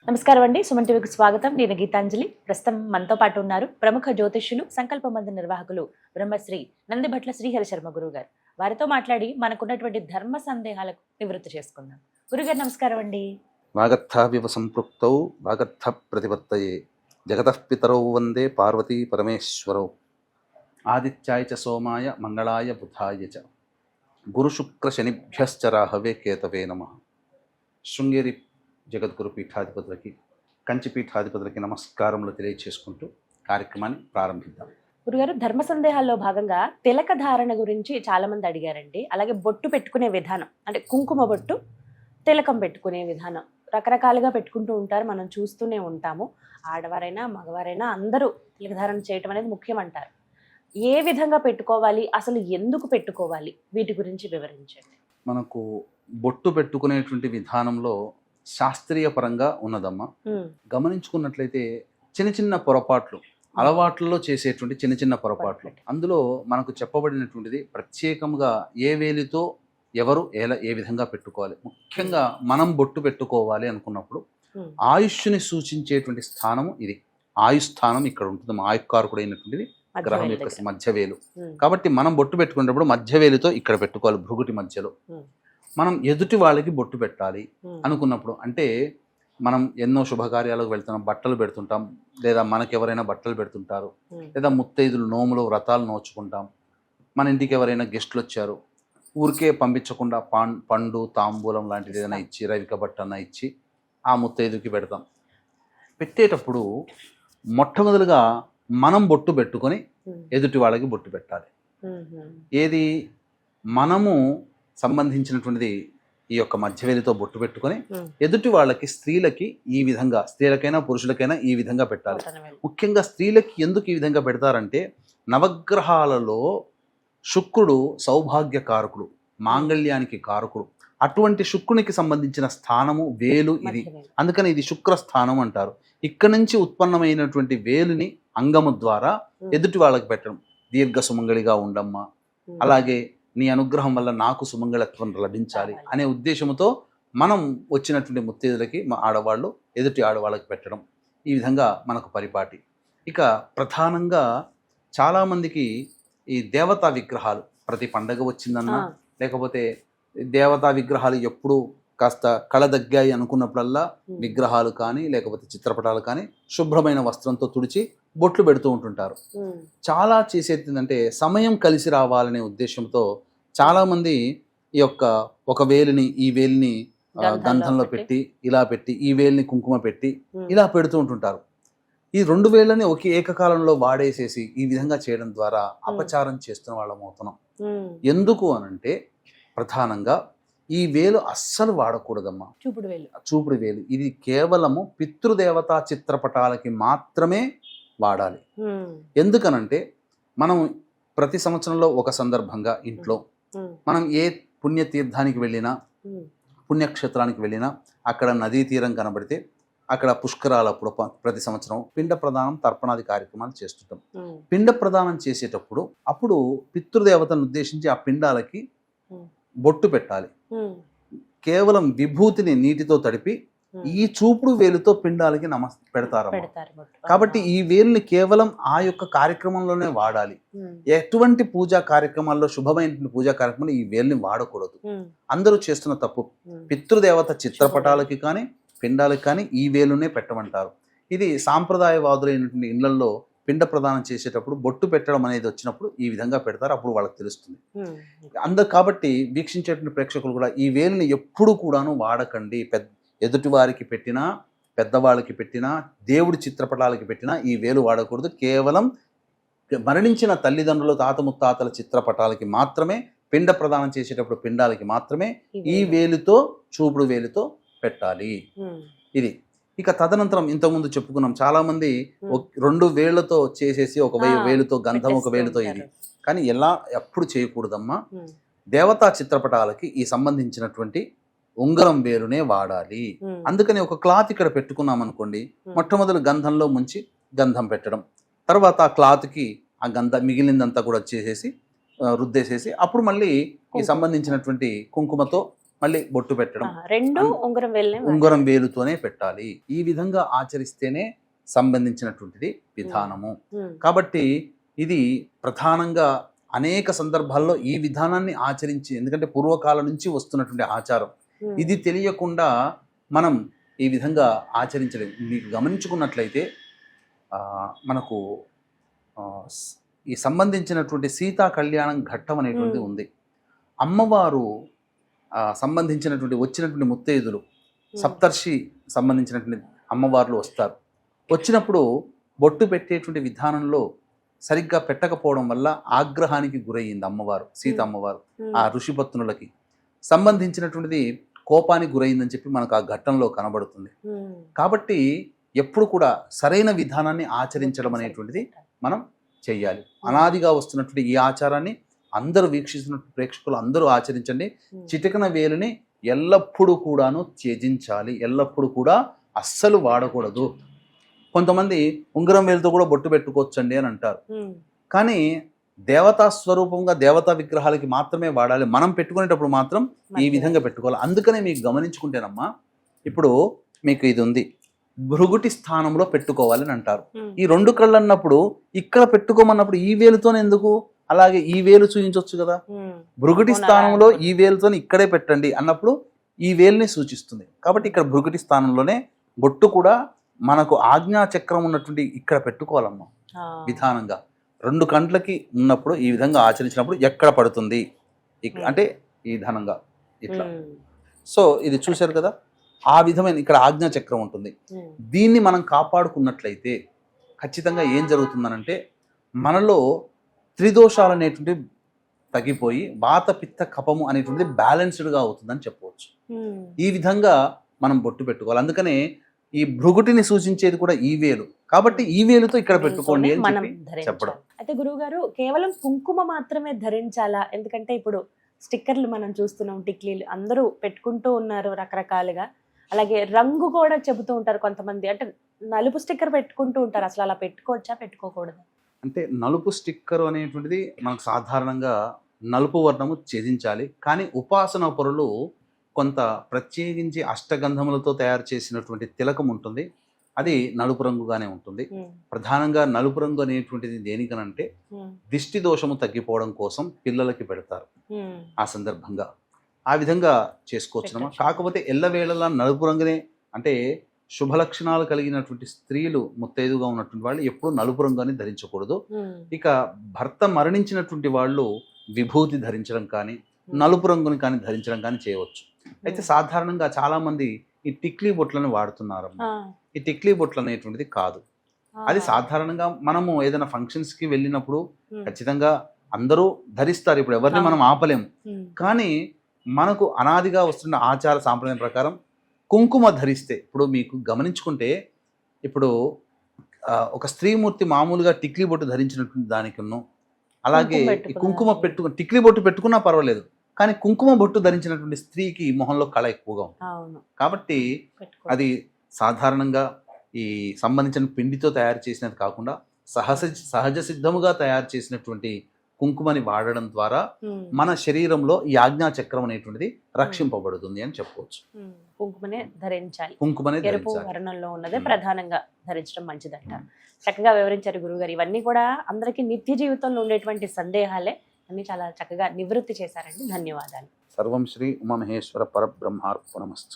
నమస్కారం అండి. సుమన్ టీవీకి స్వాగతం. నేను గీతాంజలి. ప్రస్తుతం మనతో పాటు ఉన్నారు ప్రముఖ జ్యోతిష్యులు, సంకల్ప మంది నిర్వాహకులు బ్రహ్మశ్రీ నందిభట్ల శ్రీహరి శర్మ గురువు గారు. వారితో మాట్లాడి మనకున్నటువంటి ధర్మ సందేహాలకు నివృత్తి చేసుకుందాం. గురుగారు నమస్కారం అండి. వాగర్థావివ సంపృక్తౌ వాగర్థ ప్రతిపత్తయే జగతః పితరౌ వందే పార్వతీ పరమేశ్వరౌ ఆదిత్యాయ చ సోమాయ మంగళాయ బుధాయ చ గురుశుక్ర శనిభ్యశ్చ రాహవే కేతవే నమః. శృంగేరి జగద్గురు పీఠాధిపతులకి, కంచి పీఠాధిపతులకి నమస్కారములు తెలియచేసుకుంటూ కార్యక్రమాన్ని ప్రారంభిద్దాం. గురుగారు, ధర్మ సందేహాల్లో భాగంగా తిలక ధారణ గురించి చాలా మంది అడిగారండి. అలాగే బొట్టు పెట్టుకునే విధానం, అంటే కుంకుమ బొట్టు, తిలకం పెట్టుకునే విధానం రకరకాలుగా పెట్టుకుంటూ ఉంటారు, మనం చూస్తూనే ఉంటాము. ఆడవారైనా మగవారైనా అందరూ తిలక ధారణ చేయటం అనేది ముఖ్యం అంటారు. ఏ విధంగా పెట్టుకోవాలి, అసలు ఎందుకు పెట్టుకోవాలి, వీటి గురించి వివరించండి. మనకు బొట్టు పెట్టుకునేటువంటి విధానంలో శాస్త్రీయ పరంగా ఉన్నదమ్మా. గమనించుకున్నట్లయితే చిన్న చిన్న పొరపాట్లు, అలవాట్లలో చేసేటువంటి చిన్న చిన్న పొరపాట్లు, అందులో మనకు చెప్పబడినటువంటిది ప్రత్యేకంగా ఏ వేలితో ఎవరు ఏ విధంగా పెట్టుకోవాలి. ముఖ్యంగా మనం బొట్టు పెట్టుకోవాలి అనుకున్నప్పుడు ఆయుష్ని సూచించేటువంటి స్థానము ఇది. ఆయుస్థానం ఇక్కడ ఉంటుంది. ఆయుకారకుడైనటువంటిది గ్రహం యొక్క మధ్యవేలు. కాబట్టి మనం బొట్టు పెట్టుకునేటప్పుడు మధ్యవేలితో ఇక్కడ పెట్టుకోవాలి, భృగుటి మధ్యలో. మనం ఎదుటి వాళ్ళకి బొట్టు పెట్టాలి అనుకున్నప్పుడు, అంటే మనం ఎన్నో శుభకార్యాలకు వెళ్తున్నాం, బట్టలు పెడుతుంటాం, లేదా మనకి ఎవరైనా బట్టలు పెడుతుంటారు, లేదా ముత్తైదులు నోములు వ్రతాలు నోచుకుంటాం, మన ఇంటికి ఎవరైనా గెస్టులు వచ్చారు, ఊరికే పంపించకుండా పండు తాంబూలం లాంటిది ఏదైనా ఇచ్చి, రవిక బట్ట అన్న ఇచ్చి ఆ ముత్తైదుకి పెడతాం. పెట్టేటప్పుడు మొట్టమొదలుగా మనం బొట్టు పెట్టుకొని ఎదుటి వాళ్ళకి బొట్టు పెట్టాలి. ఏది మనము సంబంధించినటువంటిది ఈ యొక్క మధ్యవేలితో బొట్టు పెట్టుకొని ఎదుటి వాళ్ళకి, స్త్రీలకి ఈ విధంగా, స్త్రీలకైనా పురుషులకైనా ఈ విధంగా పెట్టాలి. ముఖ్యంగా స్త్రీలకి ఎందుకు ఈ విధంగా పెడతారంటే, నవగ్రహాలలో శుక్రుడు సౌభాగ్య కారకుడు, మాంగళ్యానికి కారకుడు. అటువంటి శుక్రునికి సంబంధించిన స్థానము వేలు ఇది. అందుకని ఇది శుక్ర స్థానం అంటారు. ఇక్కడ నుంచి ఉత్పన్నమైనటువంటి వేలుని అంగము ద్వారా ఎదుటి వాళ్ళకి పెట్టడం. దీర్ఘ సుమంగళిగా ఉండమ్మా, అలాగే నీ అనుగ్రహం వల్ల నాకు సుమంగళత్వం లభించాలి అనే ఉద్దేశంతో మనం వచ్చినటువంటి ముత్తైదులకి ఆడవాళ్ళు ఎదుటి ఆడవాళ్ళకి పెట్టడం. ఈ విధంగా మనకు పరిపాటి. ఇక ప్రధానంగా చాలామందికి ఈ దేవతా విగ్రహాలు, ప్రతి పండగ వచ్చిందన్నా, లేకపోతే దేవతా విగ్రహాలు ఎప్పుడు కాస్త కళదగ్గాయి అనుకున్నప్పుడల్లా విగ్రహాలు కానీ లేకపోతే చిత్రపటాలు కానీ శుభ్రమైన వస్త్రంతో తుడిచి బొట్లు పెడుతూ ఉంటుంటారు. చాలా చేసేది ఏంటంటే, సమయం కలిసి రావాలనే ఉద్దేశంతో చాలా మంది ఈ యొక్క ఒక వేలిని, ఈ వేలిని గంధంలో పెట్టి, ఇలా పెట్టి, ఈ వేలిని కుంకుమ పెట్టి ఇలా పెడుతూ ఉంటుంటారు. ఈ రెండు వేళ్ళని ఏకకాలంలో వాడేసేసి ఈ విధంగా చేయడం ద్వారా అపచారం చేస్తున్న వాళ్ళం అవుతున్నాం. ఎందుకు అనంటే, ప్రధానంగా ఈ వేలు అస్సలు వాడకూడదమ్మా. చూపుడు వేలు ఇది కేవలము పితృదేవతా చిత్రపటాలకి మాత్రమే వాడాలి. ఎందుకనంటే, మనం ప్రతి సంవత్సరంలో ఒక సందర్భంగా ఇంట్లో మనం ఏ పుణ్యతీర్థానికి వెళ్ళినా, పుణ్యక్షేత్రానికి వెళ్ళినా, అక్కడ నదీ తీరం కనబడితే అక్కడ పుష్కరాలప్పుడు ప్రతి సంవత్సరం పిండ ప్రదానం, తర్పణాది కార్యక్రమాలు చేస్తుంటాం. పిండ ప్రదానం చేసేటప్పుడు అప్పుడు పితృదేవతను ఉద్దేశించి ఆ పిండాలకి బొట్టు పెట్టాలి. కేవలం విభూతిని నీటితో తడిపి ఈ చూపుడు వేలుతో పిండాలకి పెడతారు. కాబట్టి ఈ వేలుని కేవలం ఆ యొక్క కార్యక్రమంలోనే వాడాలి. ఎటువంటి పూజా కార్యక్రమాల్లో, శుభమైన పూజా కార్యక్రమాల్లో ఈ వేలుని వాడకూడదు. అందరూ చేస్తున్న తప్పు. పితృదేవత చిత్రపటాలకి కానీ పిండాలకి కానీ ఈ వేలునే పెట్టమంటారు. ఇది సాంప్రదాయవాదులైనటువంటి ఇళ్లలో పిండ ప్రదానం చేసేటప్పుడు బొట్టు పెట్టడం అనేది వచ్చినప్పుడు ఈ విధంగా పెడతారు. అప్పుడు వాళ్ళకి తెలుస్తుంది. కాబట్టి వీక్షించేటువంటి ప్రేక్షకులు కూడా ఈ వేలుని ఎప్పుడు కూడాను వాడకండి. ఎదుటి వారికి పెట్టినా, పెద్దవాళ్ళకి పెట్టినా, దేవుడి చిత్రపటాలకి పెట్టినా ఈ వేలు వాడకూడదు. కేవలం మరణించిన తల్లిదండ్రులు, తాత ముత్తాతల చిత్రపటాలకి మాత్రమే, పిండ ప్రదానం చేసేటప్పుడు పిండాలకి మాత్రమే ఈ వేలుతో, చూపుడు వేలుతో పెట్టాలి. ఇది. ఇక తదనంతరం ఇంతకుముందు చెప్పుకున్నాం, చాలా మంది రెండు వేళ్లతో చేసేసి ఒక వేలుతో గంధం, ఒక వేలుతో ఇది. కానీ ఎప్పుడు చేయకూడదమ్మా. దేవతా చిత్రపటాలకి ఈ సంబంధించినటువంటి ఉంగరం వేలునే వాడాలి. అందుకని ఒక క్లాత్ ఇక్కడ పెట్టుకున్నాం అనుకోండి, మొట్టమొదటి గంధంలో ముంచి గంధం పెట్టడం, తర్వాత ఆ క్లాత్కి ఆ మిగిలిందంతా కూడా చేసేసి రుద్దేసేసి అప్పుడు మళ్ళీ ఈ సంబంధించినటువంటి కుంకుమతో మళ్ళీ బొట్టు పెట్టడం, రెండు ఉంగరం వేలునే ఉంగరం వేలుతోనే పెట్టాలి. ఈ విధంగా ఆచరిస్తేనే సంబంధించినటువంటిది విధానము. కాబట్టి ఇది ప్రధానంగా అనేక సందర్భాల్లో ఈ విధానాన్ని ఆచరించి, ఎందుకంటే పూర్వకాలం నుంచి వస్తున్నటువంటి ఆచారం, ఇది తెలియకుండా మనం ఈ విధంగా ఆచరించలేము. మీకు గమనించుకున్నట్లయితే మనకు ఈ సంబంధించినటువంటి సీతా కళ్యాణం ఘట్టం అనేటువంటిది ఉంది. అమ్మవారు సంబంధించినటువంటి వచ్చినటువంటి ముత్తైదులు సప్తర్షి సంబంధించినటువంటి అమ్మవార్లు వస్తారు. వచ్చినప్పుడు బొట్టు పెట్టేటువంటి విధానంలో సరిగ్గా పెట్టకపోవడం వల్ల ఆగ్రహానికి గురయ్యింది అమ్మవారు, సీత అమ్మవారు. ఆ ఋషిపత్నులకి సంబంధించినటువంటిది కోపానికి గురైందని చెప్పి మనకు ఆ ఘట్టంలో కనబడుతుంది. కాబట్టి ఎప్పుడు కూడా సరైన విధానాన్ని ఆచరించడం అనేటువంటిది మనం చెయ్యాలి. అనాదిగా వస్తున్నటువంటి ఈ ఆచారాన్ని అందరూ వీక్షిస్తున్న ప్రేక్షకులు అందరూ ఆచరించండి. చిటికన వేలుని ఎల్లప్పుడూ కూడాను త్యజించాలి, ఎల్లప్పుడూ కూడా అస్సలు వాడకూడదు. కొంతమంది ఉంగరం వేలుతో కూడా బొట్టు పెట్టుకోవచ్చండి అని అంటారు, కానీ దేవతా స్వరూపంగా దేవతా విగ్రహాలకి మాత్రమే వాడాలి. మనం పెట్టుకునేటప్పుడు మాత్రం ఈ విధంగా పెట్టుకోవాలి. అందుకనే మీకు గమనించుకుంటేనమ్మా, ఇప్పుడు మీకు ఇది ఉంది, భృగుటి స్థానంలో పెట్టుకోవాలని అంటారు. ఈ రెండు కళ్ళు అన్నప్పుడు ఇక్కడ పెట్టుకోమన్నప్పుడు ఈ వేలుతోనే ఎందుకు, అలాగే ఈ వేలు చూపించవచ్చు కదా. భృగుటి స్థానంలో ఈ వేలుతో ఇక్కడే పెట్టండి అన్నప్పుడు ఈ వేలుని సూచిస్తుంది. కాబట్టి ఇక్కడ భృగుటి స్థానంలోనే బొట్టు కూడా మనకు ఆజ్ఞా చక్రం ఉన్నటువంటి ఇక్కడ పెట్టుకోవాలమ్మా. విధానంగా రెండు కంట్లకి ఉన్నప్పుడు ఈ విధంగా ఆచరించినప్పుడు ఎక్కడ పడుతుంది అంటే ఈ విధానంగా ఇట్లా. సో ఇది చూశారు కదా, ఆ విధమైన ఇక్కడ ఆజ్ఞా చక్రం ఉంటుంది. దీన్ని మనం కాపాడుకున్నట్లయితే ఖచ్చితంగా ఏం జరుగుతుందనంటే మనలో త్రిదోషాలు అనేటువంటి తగ్గిపోయి వాత పిత్త కపము అనేటువంటిది బ్యాలెన్స్డ్గా అవుతుందని చెప్పవచ్చు. ఈ విధంగా మనం బొట్టు పెట్టుకోవాలి. అందుకనే ఈ భృగుటిని సూచించేది కూడా ఈ వేలు, కాబట్టి ఈ వేలుతో ఇక్కడ పెట్టుకోండి అని చెప్పి చెప్పడం. అయితే గురువు గారు కేవలం కుంకుమ మాత్రమే ధరించాలా? ఎందుకంటే ఇప్పుడు స్టిక్కర్లు మనం చూస్తున్నాం, టిక్లీలు అందరూ పెట్టుకుంటూ ఉన్నారు రకరకాలుగా. అలాగే రంగు కూడా చెబుతూ ఉంటారు కొంతమంది, అంటే నలుపు స్టిక్కర్ పెట్టుకుంటూ ఉంటారు. అసలు అలా పెట్టుకోవచ్చా, పెట్టుకోకూడదు? అంటే నలుపు స్టిక్కర్ అనేటువంటిది మనకు సాధారణంగా నలుపు వర్ణము ఛేదించాలి. కానీ ఉపాసన పరులు కొంత ప్రత్యేకించి అష్టగంధములతో తయారు చేసినటువంటి తిలకం ఉంటుంది, అది నలుపు రంగుగానే ఉంటుంది. ప్రధానంగా నలుపు రంగు అనేటువంటిది దేనికనంటే దిష్టి దోషము తగ్గిపోవడం కోసం పిల్లలకి పెడతారు. ఆ సందర్భంగా ఆ విధంగా చేసుకోవచ్చునమ్మా. కాకపోతే ఎల్లవేళలా నలుపు రంగునే, అంటే శుభ లక్షణాలు కలిగినటువంటి స్త్రీలు ముత్తైదుగా ఉన్నటువంటి వాళ్ళు ఎప్పుడూ నలుపు రంగుని ధరించకూడదు. ఇక భర్త మరణించినటువంటి వాళ్ళు విభూతి ధరించడం కానీ నలుపు రంగుని కానీ ధరించడం కానీ చేయవచ్చు. అయితే సాధారణంగా చాలా మంది ఈ టిక్లీ బొట్లను వాడుతున్నారు. ఈ టిక్లీ బొట్లు అనేటువంటిది కాదు, అది సాధారణంగా మనము ఏదైనా ఫంక్షన్స్ కి వెళ్ళినప్పుడు ఖచ్చితంగా అందరూ ధరిస్తారు. ఇప్పుడు ఎవరిని మనం ఆపలేము. కానీ మనకు అనాదిగా వస్తున్న ఆచార సాంప్రదాయం ప్రకారం కుంకుమ ధరిస్తే, ఇప్పుడు మీకు గమనించుకుంటే ఇప్పుడు ఒక స్త్రీమూర్తి మామూలుగా టిక్లీ బొట్టు ధరించినటువంటి దానికిను, అలాగే కుంకుమ టిక్లీ బొట్టు పెట్టుకున్నా పర్వాలేదు, కానీ కుంకుమ బొట్టు ధరించినటువంటి స్త్రీకి మొహంలో కళ ఎక్కువగా ఉంటుంది. కాబట్టి అది సాధారణంగా ఈ సంబంధించిన పిండితో తయారు చేసినది కాకుండా సహజ సిద్ధముగా తయారు చేసినటువంటి కుంకుమని వాడడం ద్వారా మన శరీరంలో ఈ ఆజ్ఞా చక్రం అనేటువంటిది రక్షింపబడుతుంది అని చెప్పవచ్చు. కుంకుమనే ధరించాలి, ఎరుపు వర్ణంలో ఉన్నదే ప్రధానంగా ధరించడం మంచిదంట. చక్కగా వివరించారు గురుగారు. ఇవన్నీ కూడా అందరికీ నిత్య జీవితంలో ఉండేటువంటి సందేహాలే, అన్ని చాలా చక్కగా నివృత్తి చేశారండి. ధన్యవాదాలు. సర్వం శ్రీ ఉమామహేశ్వర పరబ్రహ్మార్పణమస్తు.